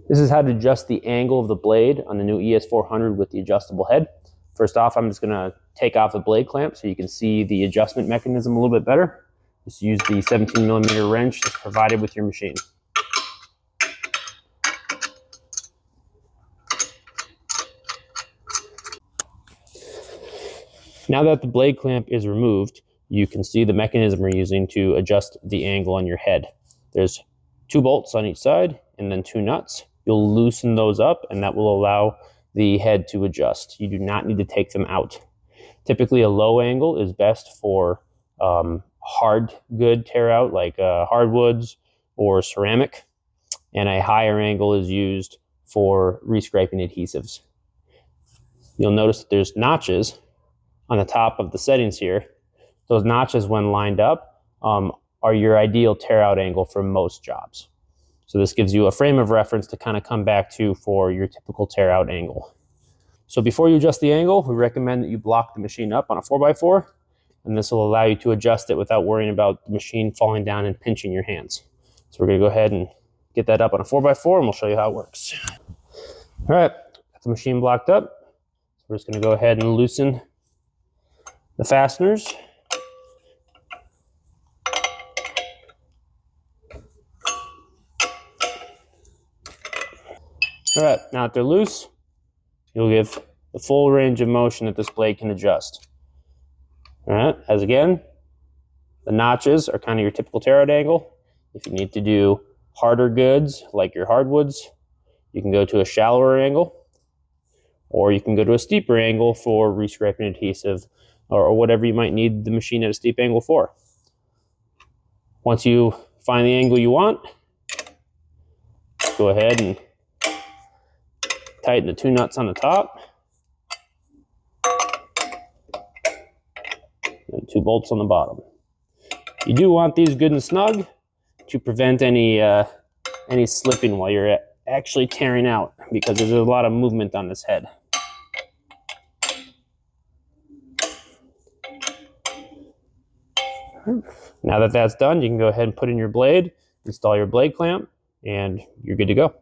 This is how to adjust the angle of the blade on the new ES400 with the adjustable head. First off, I'm just gonna take off the blade clamp so you can see the adjustment mechanism a little bit better. Just use the 17mm wrench that's provided with your machine. Now that the blade clamp is removed, you can see the mechanism we're using to adjust the angle on your head. There's 2 bolts on each side and then 2 nuts. You'll loosen those up and that will allow the head to adjust. You do not need to take them out. Typically a low angle is best for hard good tear out like hardwoods or ceramic, and a higher angle is used for rescraping adhesives. You'll notice that there's notches on the top of the settings here. Those notches, when lined up, are your ideal tear out angle for most jobs. So this gives you a frame of reference to kind of come back to for your typical tear out angle. So before you adjust the angle, we recommend that you block the machine up on a 4x4, and this will allow you to adjust it without worrying about the machine falling down and pinching your hands. So we're gonna go ahead and get that up on a 4x4 and we'll show you how it works. All right, got the machine blocked up. So we're just gonna go ahead and loosen the fasteners. All right, now that they're loose, you'll give the full range of motion that this blade can adjust. All right, as again, the notches are kind of your typical tear out angle. If you need to do harder goods like your hardwoods, you can go to a shallower angle, or you can go to a steeper angle for rescraping adhesive or whatever you might need the machine at a steep angle for. Once you find the angle you want, go ahead and tighten the 2 nuts on the top and 2 bolts on the bottom. You do want these good and snug to prevent any slipping while you're actually tearing out, because there's a lot of movement on this head. Now that that's done, you can go ahead and put in your blade, install your blade clamp, and you're good to go.